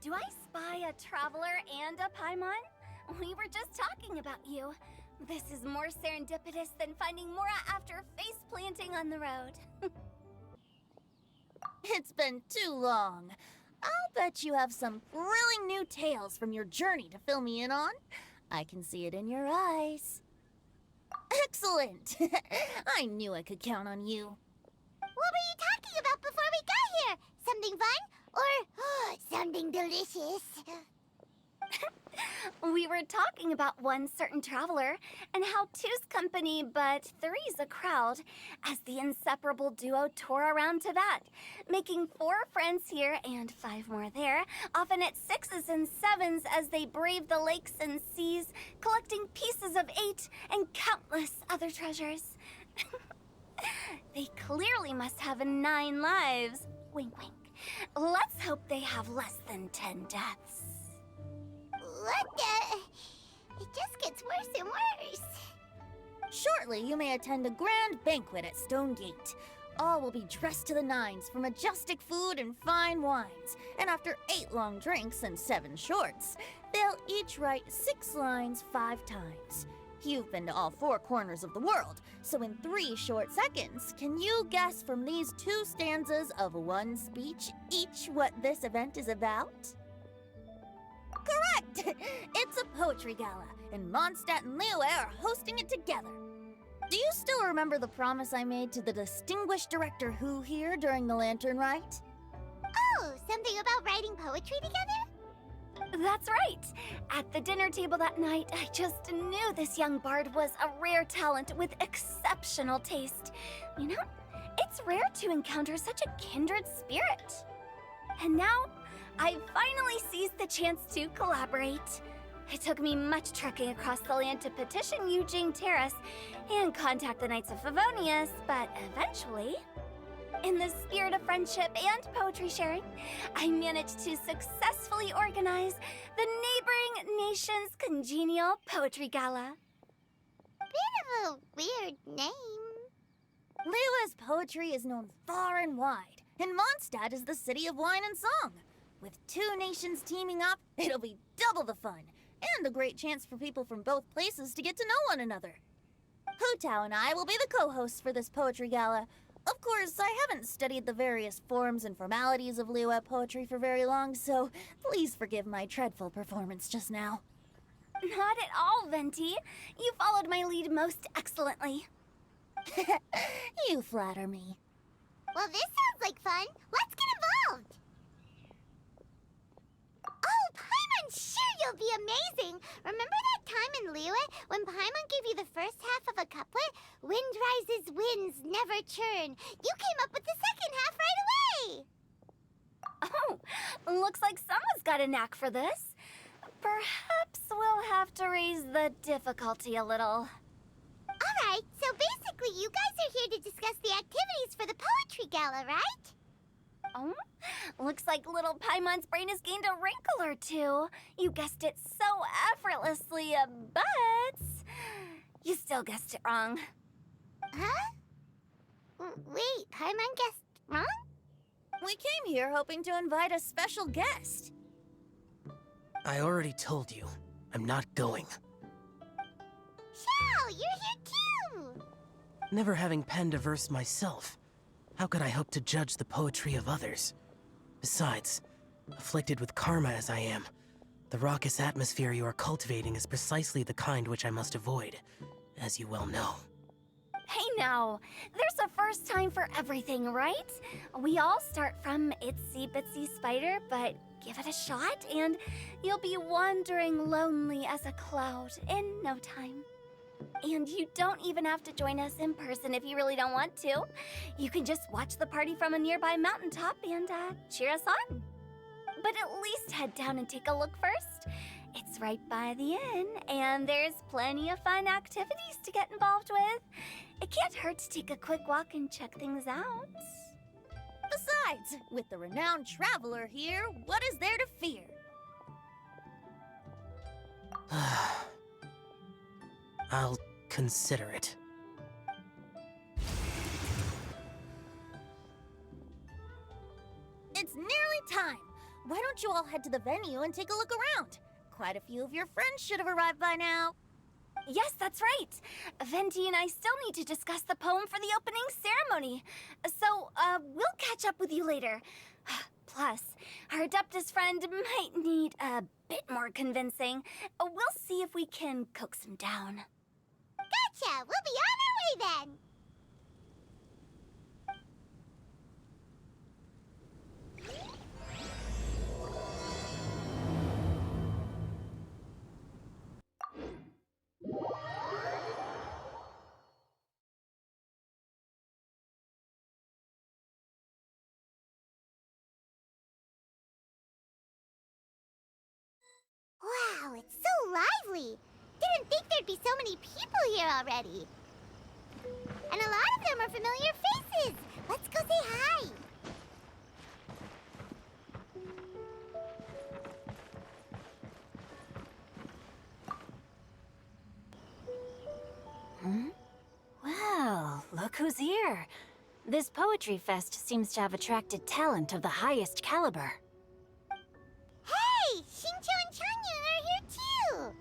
Do I spy a traveler and a Paimon? We were just talking about you. This is more serendipitous than finding Mora after face planting on the road. It's been too long. I'll bet you have some thrilling new tales from your journey to fill me in on. I can see it in your eyes. Excellent! I knew I could count on you. What were you talking about before we got here? Something fun? Or something delicious? We were talking about one certain traveler, and how two's company but three's a crowd, as the inseparable duo tore around Teyvat, making 4 friends here and 5 more there, often at 6s and 7s as they braved the lakes and seas, collecting pieces of 8 and countless other treasures. They clearly must have 9 lives. Wink, wink. Let's hope they have less than 10 deaths. What the? It just gets worse and worse. Shortly, you may attend a grand banquet at Stone Gate. All will be dressed to the nines for majestic food and fine wines. And after 8 long drinks and 7 shorts, they'll each write 6 lines 5 times. You've been to all 4 corners of the world, so in 3 short seconds, can you guess from these 2 stanzas of 1 speech each what this event is about? Correct! It's a poetry gala, and Mondstadt and Liyue are hosting it together. Do you still remember the promise I made to the distinguished director Who here during the Lantern Rite? Oh, something about writing poetry together? That's right! At the dinner table that night, I just knew this young bard was a rare talent with exceptional taste. You know, it's rare to encounter such a kindred spirit. And now, I finally seized the chance to collaborate. It took me much trekking across the land to petition Eugene Terrace and contact the Knights of Favonius, but eventually, in the spirit of friendship and poetry sharing, I managed to successfully organize the neighboring nation's Congenial Poetry Gala. Bit of a weird name. Liyue's poetry is known far and wide, and Mondstadt is the city of wine and song. With 2 nations teaming up, it'll be double the fun, and a great chance for people from both places to get to know one another. Hu Tao and I will be the co-hosts for this poetry gala. Of course, I haven't studied the various forms and formalities of Liyue poetry for very long, so please forgive my dreadful performance just now. Not at all, Venti. You followed my lead most excellently. You flatter me. Well, this sounds like fun. Let's get involved. Oh, Paimon, sure you'll be amazing. Remember that time in Liyue when Paimon gave you the first half of a couplet? Wind rises, winds never churn. You came up with the second half right away. Oh, looks like someone's got a knack for this. Perhaps we'll have to raise the difficulty a little. All right, so basically you guys are here to discuss the activities for the poetry gala, right? Oh, looks like little Paimon's brain has gained a wrinkle or 2. You guessed it so effortlessly, but you still guessed it wrong. Huh? Wait, Paimon guessed wrong? We came here hoping to invite a special guest. I already told you, I'm not going. Xiao, you're here too! Never having penned a verse myself, how could I hope to judge the poetry of others? Besides, afflicted with karma as I am, the raucous atmosphere you are cultivating is precisely the kind which I must avoid, as you well know. Hey now, there's a first time for everything, right? We all start from itsy bitsy spider, but give it a shot and you'll be wandering lonely as a cloud in no time. And you don't even have to join us in person if you really don't want to. You can just watch the party from a nearby mountaintop and cheer us on. But at least head down and take a look first. It's right by the inn, and there's plenty of fun activities to get involved with. It can't hurt to take a quick walk and check things out. Besides, with the renowned traveler here, what is there to fear? I'll consider it. It's nearly time. why don't you all head to the venue and take a look around? Quite a few of your friends should have arrived by now. Yes, that's right. Venti and I still need to discuss the poem for the opening ceremony. So, we'll catch up with you later. Plus, our Adeptus friend might need a bit more convincing. We'll see if we can coax him down. Gotcha! We'll be on our way then! Wow, it's so lively! Didn't think there'd be so many people here already. And a lot of them are familiar faces. Let's go say hi. Well, look who's here. This poetry fest seems to have attracted talent of the highest caliber. Hey, Xingqiu and Chanyu are here too.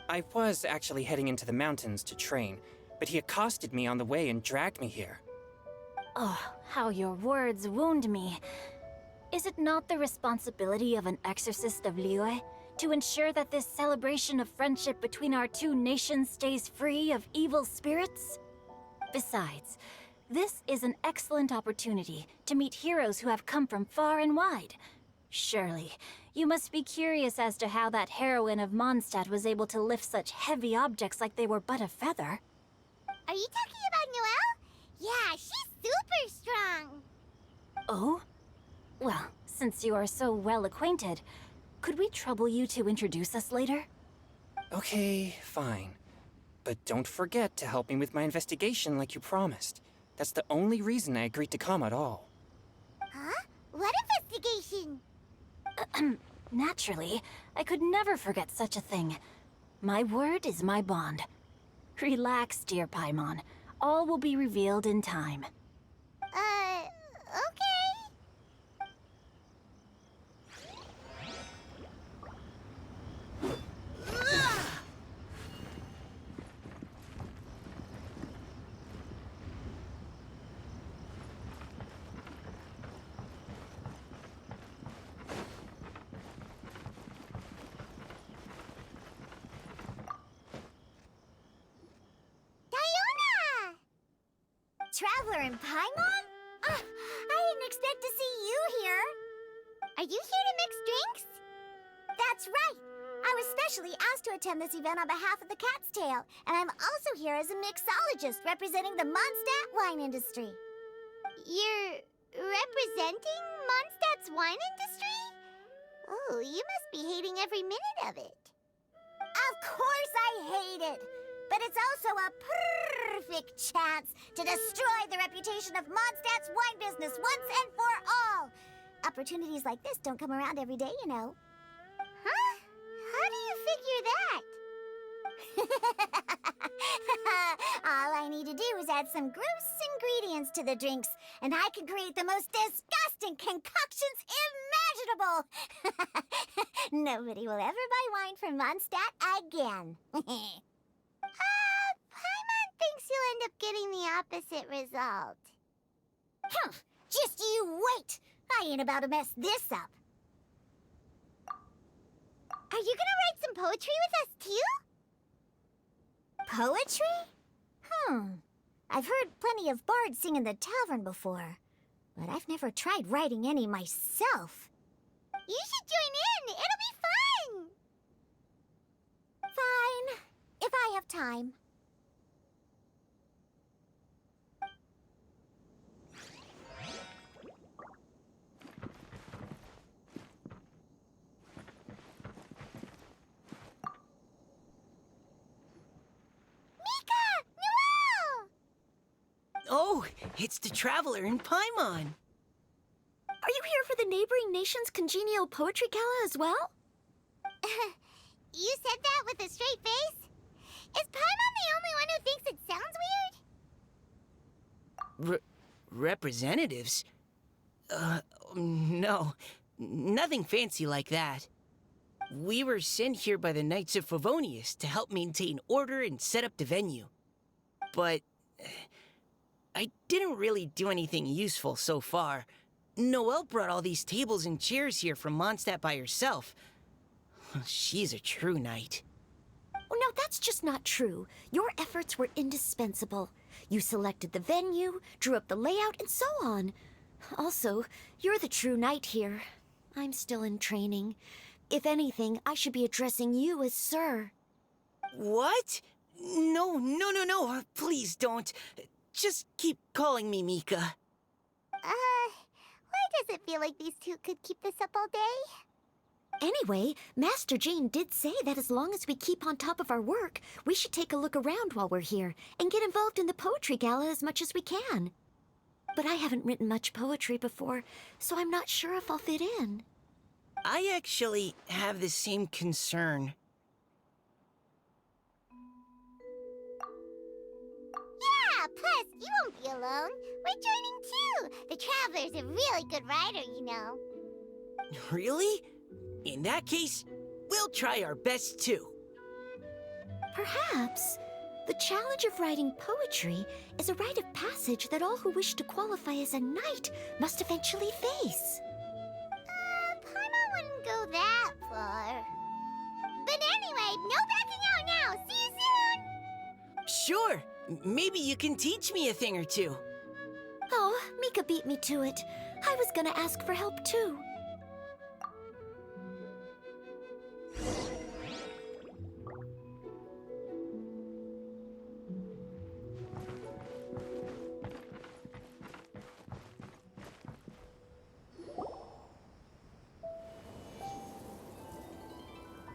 I was actually heading into the mountains to train, but he accosted me on the way and dragged me here. Oh, how your words wound me. Is it not the responsibility of an exorcist of Liyue to ensure that this celebration of friendship between our two nations stays free of evil spirits? Besides, this is an excellent opportunity to meet heroes who have come from far and wide. Surely, you must be curious as to how that heroine of Mondstadt was able to lift such heavy objects like they were but a feather. Are you talking about Noelle? Yeah, she's super strong. Oh? Well, since you are so well acquainted, could we trouble you to introduce us later? Okay, fine. But don't forget to help me with my investigation like you promised. That's the only reason I agreed to come at all. Huh? What investigation? Naturally, I could never forget such a thing. My word is my bond. Relax, dear Paimon. All will be revealed in time. Okay. Diona! Traveler in Paimon? I didn't expect to see you here. Are you here to mix drinks? That's right. I was specially asked to attend this event on behalf of the Cat's Tail, and I'm also here as a mixologist representing the Mondstadt wine industry. You're representing Mondstadt's wine industry? Oh, you must be hating every minute of it. Of course I hate it! But it's also a perfect chance to destroy the reputation of Mondstadt's wine business once and for all! Opportunities like this don't come around every day, you know. Huh? How do you figure that? All I need to do is add some gross ingredients to the drinks, and I can create the most disgusting concoctions imaginable! Nobody will ever buy wine from Mondstadt again. Paimon thinks you'll end up getting the opposite result. Just you wait! I ain't about to mess this up. Are you gonna write some poetry with us, too? Poetry? I've heard plenty of bards sing in the tavern before, but I've never tried writing any myself. You should join in! It'll be fun! Fine, if I have time. Oh, it's the Traveler in Paimon. Are you here for the neighboring nation's Congenial Poetry Gala as well? You said that with a straight face? Is Paimon the only one who thinks it sounds weird? Representatives? No. Nothing fancy like that. We were sent here by the Knights of Favonius to help maintain order and set up the venue. But I didn't really do anything useful so far. Noelle brought all these tables and chairs here from Mondstadt by herself. She's a true knight. Oh, no, that's just not true. Your efforts were indispensable. You selected the venue, drew up the layout, and so on. Also, you're the true knight here. I'm still in training. If anything, I should be addressing you as Sir. What? No. Please don't. Just keep calling me Mika. Why does it feel like these two could keep this up all day? Anyway, Master Jane did say that as long as we keep on top of our work, we should take a look around while we're here and get involved in the poetry gala as much as we can. But I haven't written much poetry before, so I'm not sure if I'll fit in. I actually have the same concern. Yeah, plus, you won't be alone. We're joining too. The Traveler's a really good writer, you know. Really? In that case, we'll try our best too. Perhaps the challenge of writing poetry is a rite of passage that all who wish to qualify as a knight must eventually face. Paimon wouldn't go that far. But anyway, no backing out now. See you soon! Sure. Maybe you can teach me a thing or two. Oh, Mika beat me to it. I was gonna ask for help too.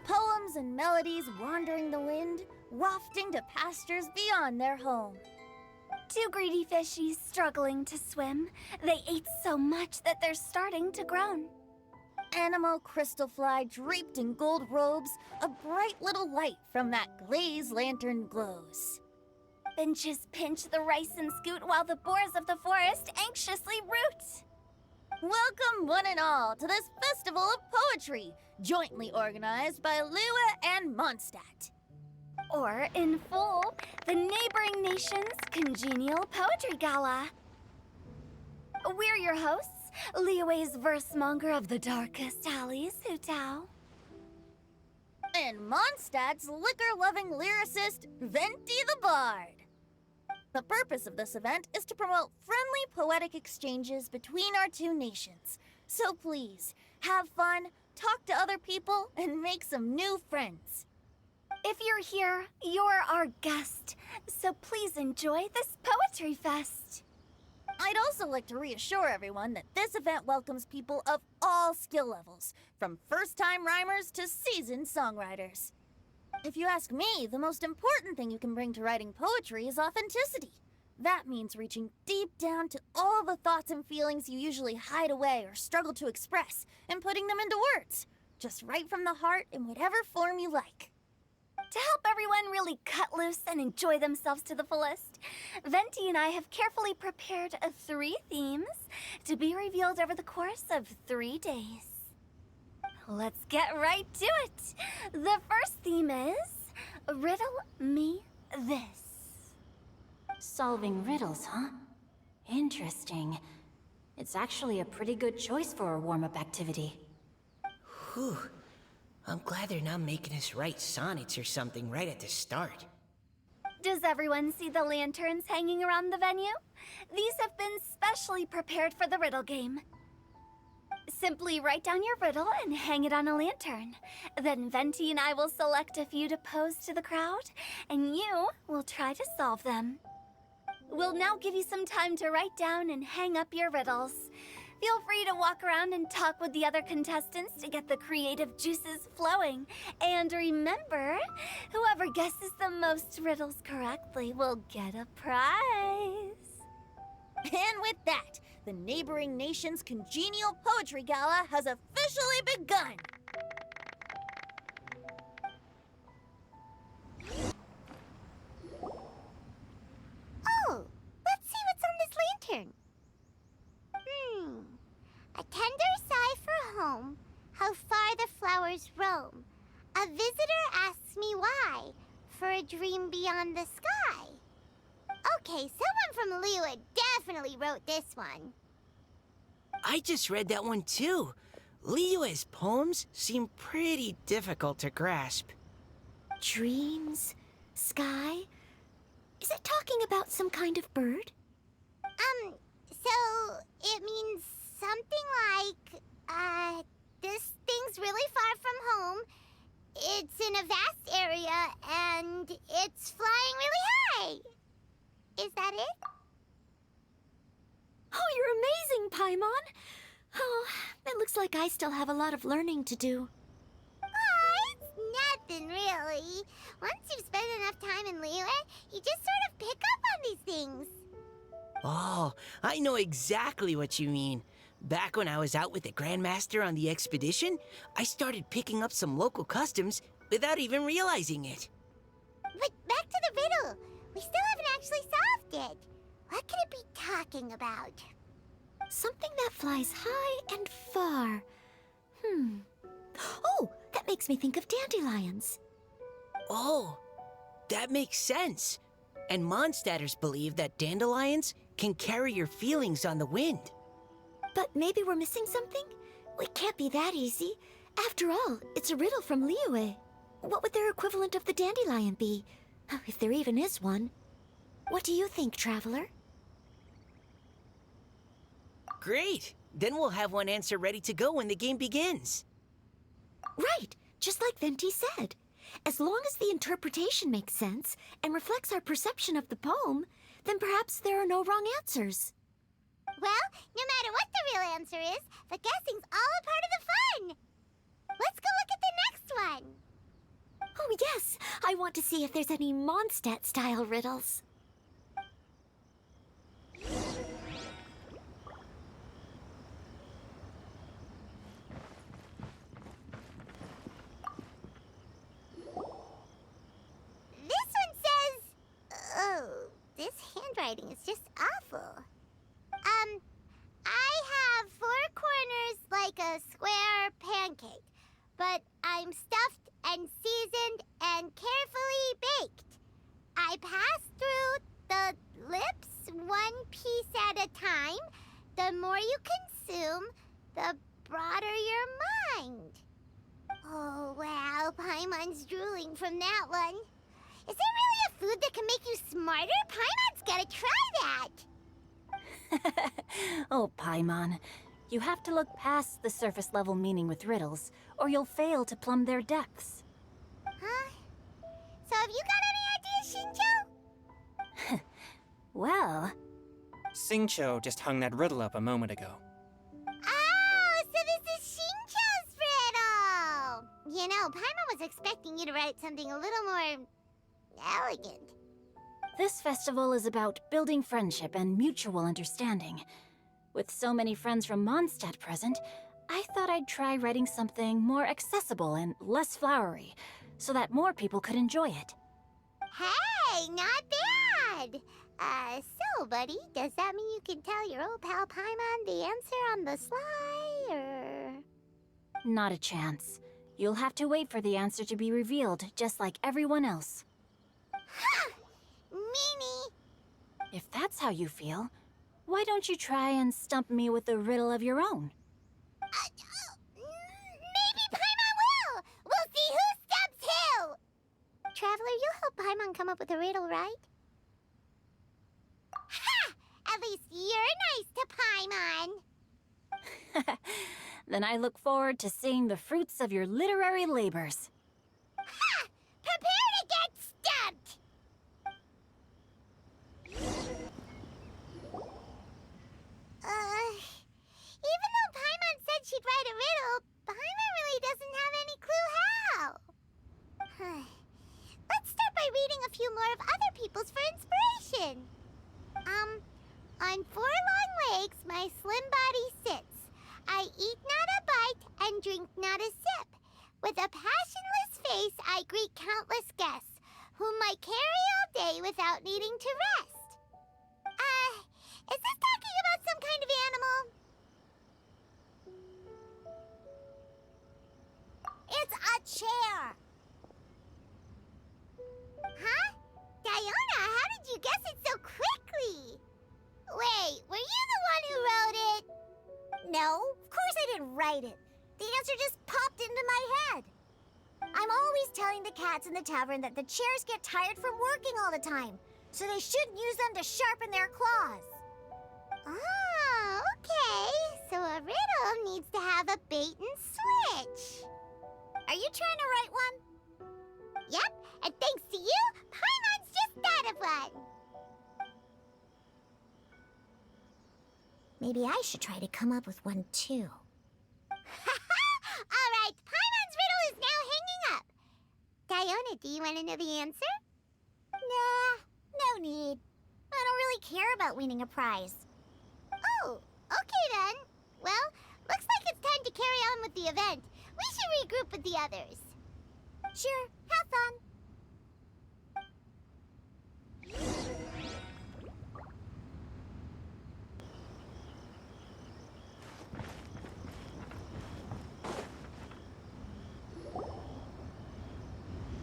Poems and melodies wandering the wind, wafting to pastures beyond their home. Two greedy fishies struggling to swim. They ate so much that they're starting to groan. Animal crystal fly draped in gold robes, a bright little light from that glazed lantern glows. Benches pinch the rice and scoot while the boars of the forest anxiously root. Welcome one and all to this festival of poetry, jointly organized by Liyue and Mondstadt. Or, in full, the neighboring nation's Congenial Poetry Gala. We're your hosts, Liyue's versemonger of the darkest alleys, Hutao. And Mondstadt's liquor-loving lyricist, Venti the Bard. The purpose of this event is to promote friendly poetic exchanges between our two nations. So please, have fun, talk to other people, and make some new friends. If you're here, you're our guest, so please enjoy this Poetry Fest. I'd also like to reassure everyone that this event welcomes people of all skill levels, from first-time rhymers to seasoned songwriters. If you ask me, the most important thing you can bring to writing poetry is authenticity. That means reaching deep down to all the thoughts and feelings you usually hide away or struggle to express, and putting them into words, just right from the heart in whatever form you like. To help everyone really cut loose and enjoy themselves to the fullest, Venti and I have carefully prepared 3 themes to be revealed over the course of 3 days. Let's get right to it. The first theme is Riddle Me This. Solving riddles, huh? Interesting. It's actually a pretty good choice for a warm-up activity. Whew. I'm glad they're not making us write sonnets or something right at the start. Does everyone see the lanterns hanging around the venue? These have been specially prepared for the riddle game. Simply write down your riddle and hang it on a lantern. Then Venti and I will select a few to pose to the crowd, and you will try to solve them. We'll now give you some time to write down and hang up your riddles. Feel free to walk around and talk with the other contestants to get the creative juices flowing. And remember, whoever guesses the most riddles correctly will get a prize. And with that, the neighboring nation's Congenial Poetry Gala has officially begun! Oh, let's see what's on this lantern. A tender sigh for home, dream beyond the sky. Okay, someone from Liyue definitely wrote this one. I just read that one too. Liyue's poems seem pretty difficult to grasp. Dreams? Sky? Is it talking about some kind of bird? So it means something like, this thing's really far from home. It's in a vast area, and it's flying really high. Is that it? Oh, you're amazing, Paimon! Oh, it looks like I still have a lot of learning to do. Oh, it's nothing really. Once you've spent enough time in Liyue, you just sort of pick up on these things. Oh, I know exactly what you mean. Back when I was out with the Grandmaster on the expedition, I started picking up some local customs without even realizing it. But back to the riddle. We still haven't actually solved it. What could it be talking about? Something that flies high and far. Oh, that makes me think of dandelions. Oh, that makes sense. And Mondstadters believe that dandelions can carry your feelings on the wind. But maybe we're missing something? It can't be that easy. After all, it's a riddle from Liyue. What would their equivalent of the dandelion be? If there even is one. What do you think, Traveler? Great! Then we'll have one answer ready to go when the game begins. Right, just like Venti said. As long as the interpretation makes sense and reflects our perception of the poem, then perhaps there are no wrong answers. Well, no matter what the real answer is, the guessing's all a part of the fun. Let's go look at the next one. Oh yes, I want to see if there's any Mondstadt-style riddles. This one says... Oh, this handwriting is just awful. I have 4 corners like a square pancake, but I'm stuffed and seasoned and carefully baked. I pass through the lips 1 piece at a time. The more you consume, the broader your mind. Oh, wow, Paimon's drooling from that one. Is there really a food that can make you smarter? Paimon's gotta try that. Oh, Paimon. You have to look past the surface-level meaning with riddles, or you'll fail to plumb their depths. Huh? So have you got any ideas, Shinjo? Well, Xingqiu just hung that riddle up a moment ago. Oh, so this is Shinjo's riddle! You know, Paimon was expecting you to write something a little more... elegant. this festival is about building friendship and mutual understanding. With so many friends from Mondstadt present, I thought I'd try writing something more accessible and less flowery, so that more people could enjoy it. Hey, not bad! So, buddy, does that mean you can tell your old pal Paimon the answer on the sly, or...? Not a chance. You'll have to wait for the answer to be revealed, just like everyone else. Ha! Meanie! If that's how you feel, why don't you try and stump me with a riddle of your own? Maybe Paimon will! We'll see who stumps who! Traveler, you'll help Paimon come up with a riddle, right? Ha! At least you're nice to Paimon! Then I look forward to seeing the fruits of your literary labors. Ha! Prepare to get stumped! Even though Paimon said she'd write a riddle, Paimon really doesn't have any clue how. Let's start by reading a few more of other people's for inspiration. On 4 long legs, my slim body sits. I eat not a bite and drink not a sip. With a passionless face, I greet countless guests, whom I carry all day without needing to rest. Is this talking about some kind of animal? It's a chair. Huh? write it. The answer just popped into my head. I'm always telling the cats in the tavern that the chairs get tired from working all the time, so they shouldn't use them to sharpen their claws. Ah, okay. So a riddle needs to have a bait and switch. Are you trying to write one? Yep, and thanks to you, Paimon's just thought of one. Maybe I should try to come up with one too. All right, Paimon's riddle is now hanging up. Diona, do you want to know the answer? Nah, no need. I don't really care about winning a prize. Oh, okay then. Well, looks like it's time to carry on with the event. We should regroup with the others. Sure, have fun.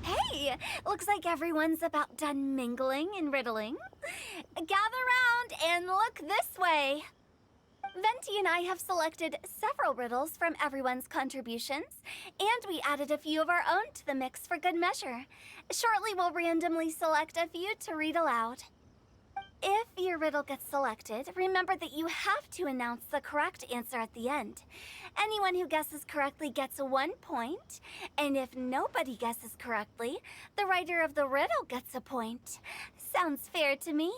Hey, looks like everyone's about done mingling and riddling. Gather round and look this way. Venti and I have selected several riddles from everyone's contributions, and we added a few of our own to the mix for good measure. Shortly, we'll randomly select a few to read aloud. If your riddle gets selected, remember that you have to announce the correct answer at the end. Anyone who guesses correctly gets 1 point, and if nobody guesses correctly, the writer of the riddle gets a point. Sounds fair to me.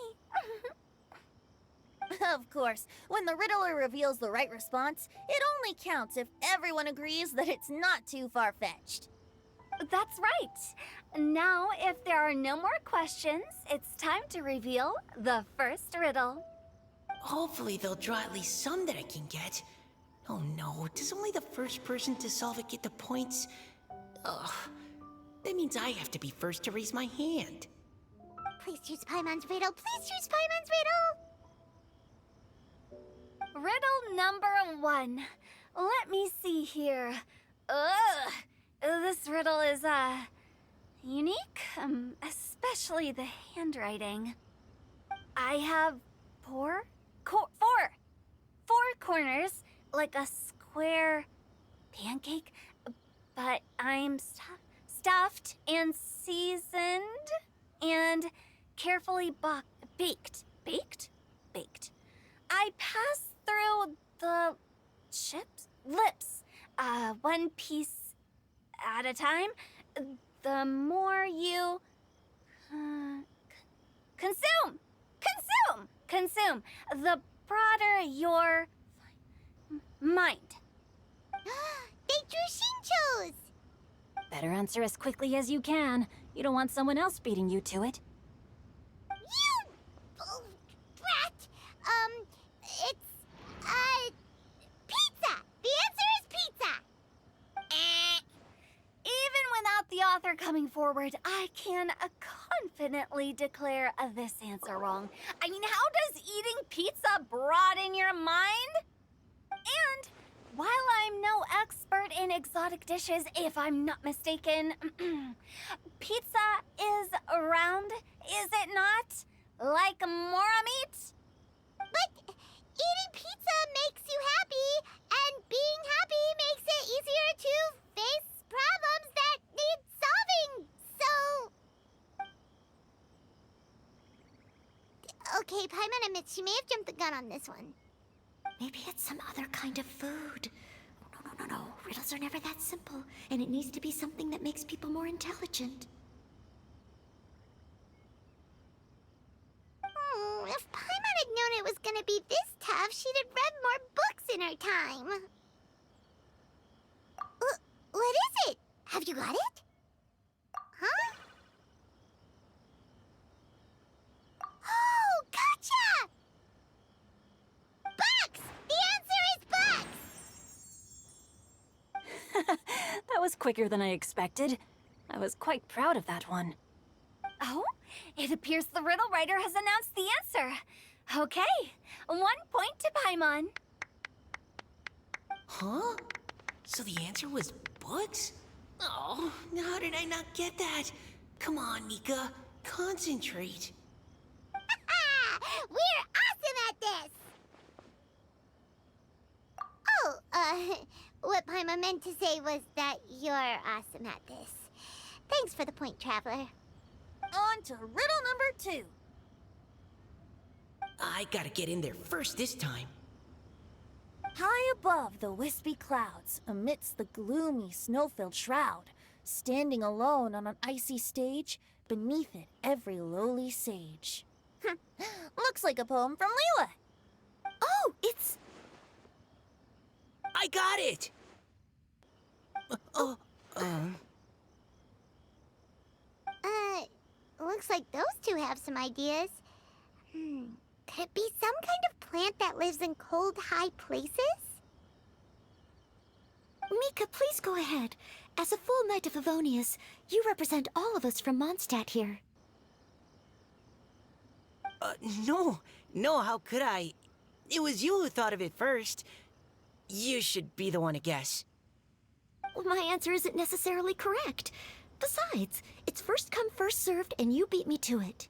Of course, when the riddler reveals the right response, it only counts if everyone agrees that it's not too far-fetched. That's right. Now, if there are no more questions, it's time to reveal the first riddle. Hopefully they'll draw at least some that I can get. Oh no, does only the first person to solve it get the points? Ugh, that means I have to be first to raise my hand. Please choose Paimon's riddle. Please choose Paimon's riddle. Riddle number 1. Let me see here. Ugh, this riddle is, unique, especially the handwriting. I have four corners, like a square pancake, but I'm stuffed and seasoned and carefully baked. Baked. I pass through the lips, one piece at a time. The more you consume, the broader your mind. They drew Shinchos! Better answer as quickly as you can. You don't want someone else beating you to it. You brat! It's, pizza! The answer is pizza! Even without the author coming forward, I can confidently declare this answer wrong. I mean, how does eating pizza broaden your mind? And while I'm no expert in exotic dishes, if I'm not mistaken, pizza is round, is it not? Like mora meat? But eating pizza makes you happy, and being happy makes it easier to face problems that need solving, so... Okay, Paimon admits she may have jumped the gun on this one. Maybe it's some other kind of food. No. Riddles are never that simple, and it needs to be something that makes people more intelligent. If Paimon had known it was gonna be this tough, she'd have read more books in her time. What is it? Have you got it? Huh? Oh, gotcha! Bucks! The answer is bucks! That was quicker than I expected. I was quite proud of that one. Oh, it appears the riddle writer has announced the answer. Okay, 1 point to Paimon. Huh? So the answer was bugs? Oh, how did I not get that? Come on, Mika, concentrate. We're awesome at this! Oh, what Paimon meant to say was that you're awesome at this. Thanks for the point, Traveler. On to riddle number 2. I gotta get in there first this time. High above the wispy clouds, amidst the gloomy snow-filled shroud, standing alone on an icy stage, beneath it every lowly sage. Looks like a poem from Liyue. Oh, it's... I got it! Looks like those two have some ideas. Could it be some kind of plant that lives in cold, high places? Mika, please go ahead. As a full Knight of Favonius, you represent all of us from Mondstadt here. No, how could I? It was you who thought of it first. You should be the one to guess. Well, my answer isn't necessarily correct. Besides, it's first come, first served, and you beat me to it.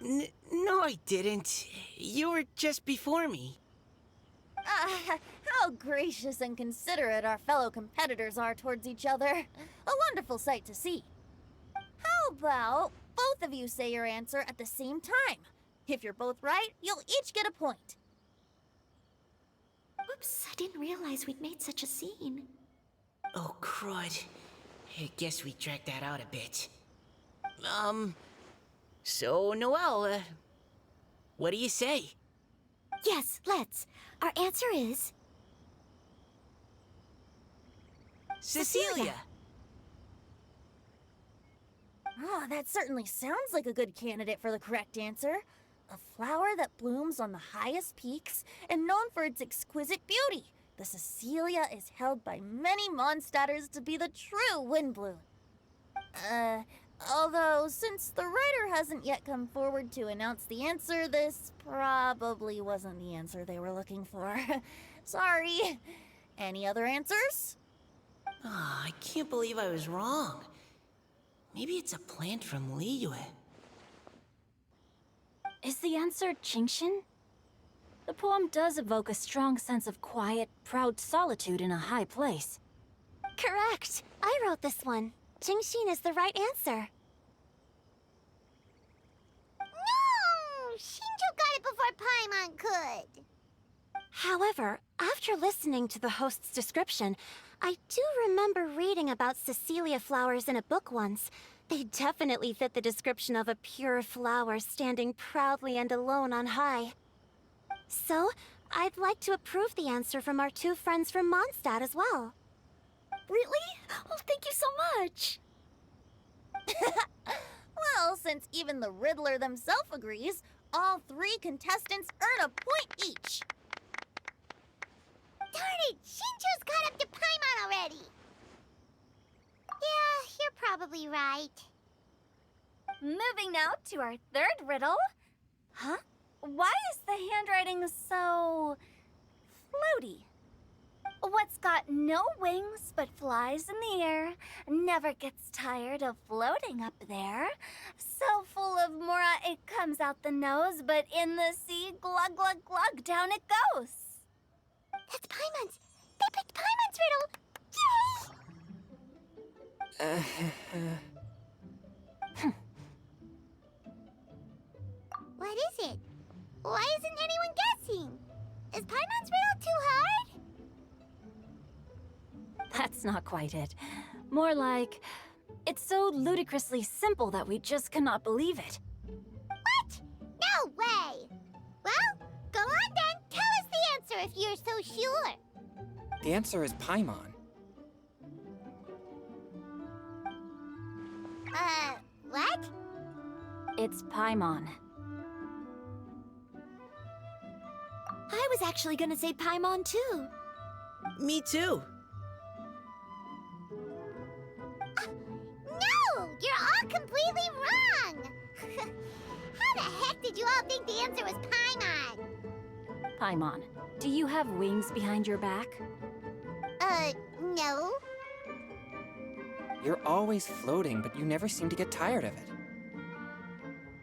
No, I didn't. You were just before me. How gracious and considerate our fellow competitors are towards each other. A wonderful sight to see. How about both of you say your answer at the same time? If you're both right, you'll each get a point. Whoops, I didn't realize we'd made such a scene. Oh, crud. I guess we dragged that out a bit. So, Noelle, what do you say? Yes, let's. Our answer is... Cecilia! Oh, that certainly sounds like a good candidate for the correct answer. A flower that blooms on the highest peaks and known for its exquisite beauty. The Cecilia is held by many Mondstadters to be the true windbloom. Although, since the writer hasn't yet come forward to announce the answer, this probably wasn't the answer they were looking for. Sorry. Any other answers? Oh, I can't believe I was wrong. Maybe it's a plant from Liyue. Is the answer Genshin? The poem does evoke a strong sense of quiet, proud solitude in a high place. Correct. I wrote this one. Genshin is the right answer. No! Shinjo got it before Paimon could. However, after listening to the host's description, I do remember reading about Cecilia flowers in a book once. They definitely fit the description of a pure flower standing proudly and alone on high. So, I'd like to approve the answer from our two friends from Mondstadt as well. Really? Oh, thank you so much. Well, since even the Riddler themselves agrees, all 3 contestants earn a point each. Darn it! Shinjo's caught up to Paimon already! Yeah, you're probably right. Moving now to our third riddle. Huh? Why is the handwriting so... floaty? What's got no wings but flies in the air, never gets tired of floating up there. So full of mora it comes out the nose, but in the sea, glug glug glug, down it goes. That's Paimon's! They picked Paimon's riddle! Yay! What is it? Why isn't anyone guessing? Is Paimon's riddle too hard? That's not quite it. More like, it's so ludicrously simple that we just cannot believe it. What? No way! Well, go on then. Tell us the answer if you're so sure. The answer is Paimon. What? It's Paimon. I was actually gonna say Paimon too. Me too. No! You're all completely wrong! How the heck did you all think the answer was Paimon? Paimon, do you have wings behind your back? No. You're always floating, but you never seem to get tired of it.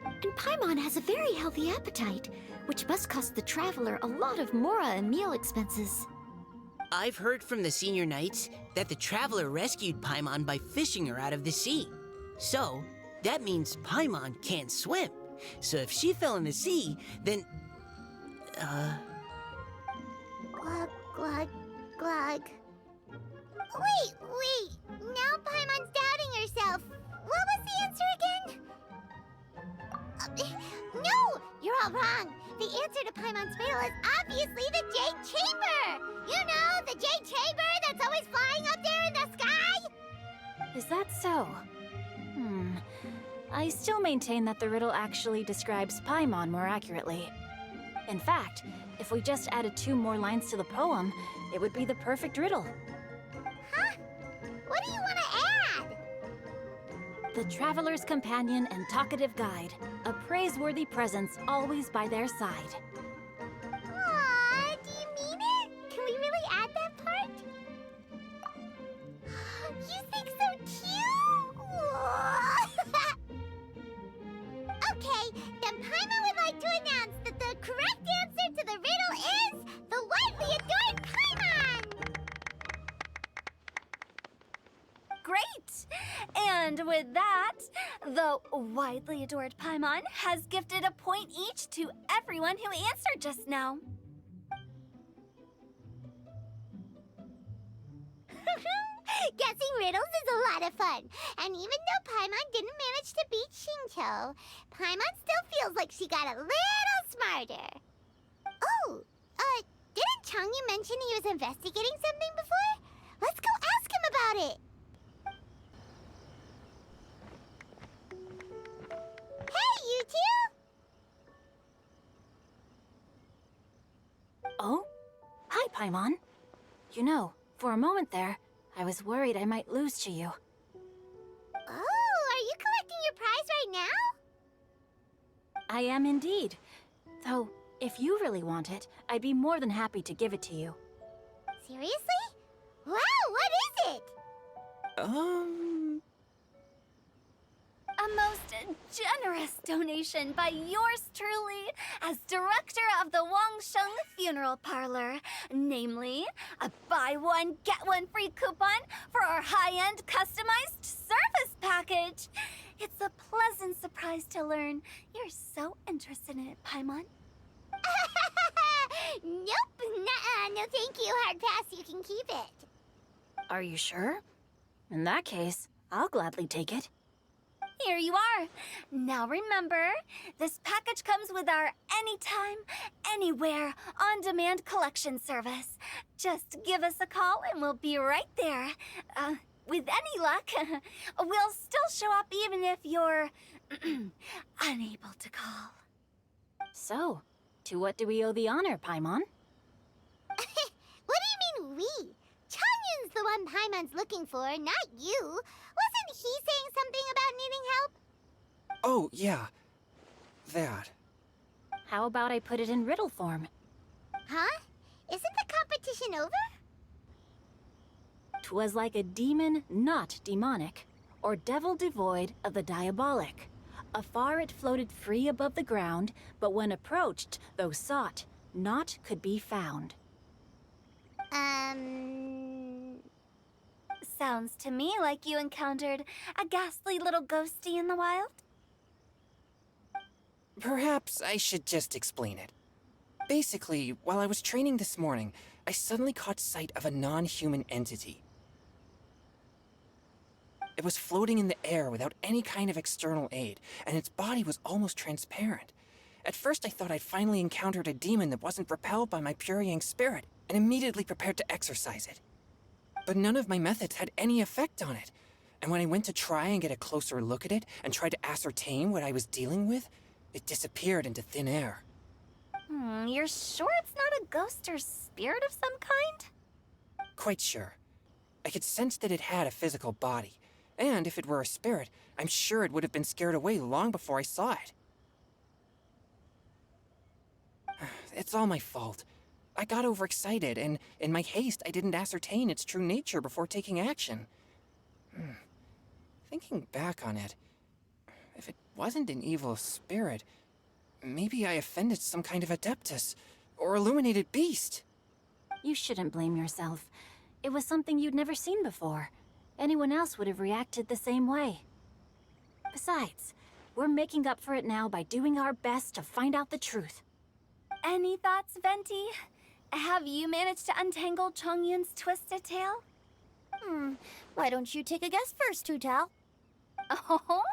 And Paimon has a very healthy appetite, which must cost the traveler a lot of mora and meal expenses. I've heard from the senior knights that the Traveler rescued Paimon by fishing her out of the sea. So, that means Paimon can't swim. So if she fell in the sea, then... Glug, glug, glug. Wait. Now Paimon's doubting herself. What was the answer again? No! You're all wrong. The answer to Paimon's riddle is obviously the Jade Chamber! You know, the Jade Chamber that's always flying up there in the sky? Is that so? I still maintain that the riddle actually describes Paimon more accurately. In fact, if we just added 2 more lines to the poem, it would be the perfect riddle. Huh? What do you want to add? The traveler's companion and talkative guide, a praiseworthy presence always by their side. Aw, do you mean it? Can we really add that part? You think so too? Okay, then Paimon would like to announce that the correct answer to the riddle is the widely adored Paimon! Great! And with that, the widely adored Paimon has gifted a point each to everyone who answered just now. Guessing riddles is a lot of fun. And even though Paimon didn't manage to beat Shinto, Paimon still feels like she got a little smarter. Oh, didn't Changyu mention he was investigating something before? Let's go ask him about it. Hey, you two! Oh? Hi, Paimon. You know, for a moment there, I was worried I might lose to you. Oh, are you collecting your prize right now? I am indeed. Though, if you really want it, I'd be more than happy to give it to you. Seriously? Wow, what is it? A most generous donation by yours truly as director of the Wangsheng Funeral Parlor. Namely, a buy one, get one free coupon for our high-end customized service package. It's a pleasant surprise to learn you're so interested in it, Paimon. Nope, nuh-uh, no thank you, hard pass, you can keep it. Are you sure? In that case, I'll gladly take it. Here you are. Now remember, this package comes with our anytime, anywhere, on-demand collection service. Just give us a call and we'll be right there. With any luck, we'll still show up even if you're unable to call. So, to what do we owe the honor, Paimon? What do you mean we? Changyun's the one Paimon's looking for, not you. Wasn't he saying something about needing help? Oh, yeah. That. How about I put it in riddle form? Huh? Isn't the competition over? 'Twas like a demon not demonic, or devil devoid of the diabolic. Afar it floated free above the ground, but when approached, though sought, naught could be found. Sounds to me like you encountered a ghastly little ghosty in the wild. Perhaps I should just explain it. Basically, while I was training this morning, I suddenly caught sight of a non-human entity. It was floating in the air without any kind of external aid, and its body was almost transparent. At first I thought I'd finally encountered a demon that wasn't repelled by my pure yang spirit, and immediately prepared to exorcise it. But none of my methods had any effect on it, and when I went to try and get a closer look at it and tried to ascertain what I was dealing with, it disappeared into thin air. You're sure it's not a ghost or spirit of some kind? Quite sure. I could sense that it had a physical body, and if it were a spirit, I'm sure it would have been scared away long before I saw it. It's all my fault. I got overexcited, and in my haste, I didn't ascertain its true nature before taking action. Thinking back on it, if it wasn't an evil spirit, maybe I offended some kind of adeptus or illuminated beast. You shouldn't blame yourself. It was something you'd never seen before. Anyone else would have reacted the same way. Besides, we're making up for it now by doing our best to find out the truth. Any thoughts, Venti? Have you managed to untangle Chongyun's twisted tail? Why don't you take a guess first, Tutal? Oh,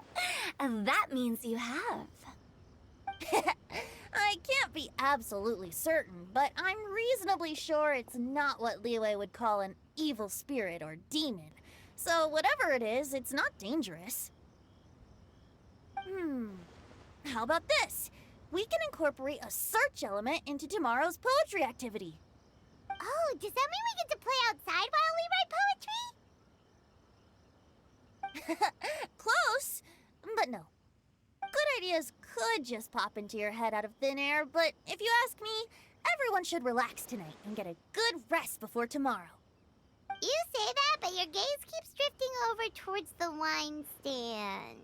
that means you have. I can't be absolutely certain, but I'm reasonably sure it's not what Liyue would call an evil spirit or demon. So whatever it is, it's not dangerous. How about this? We can incorporate a search element into tomorrow's poetry activity. Oh, does that mean we get to play outside while we write poetry? Close, but no. Good ideas could just pop into your head out of thin air, but if you ask me, everyone should relax tonight and get a good rest before tomorrow. You say that, but your gaze keeps drifting over towards the wine stand.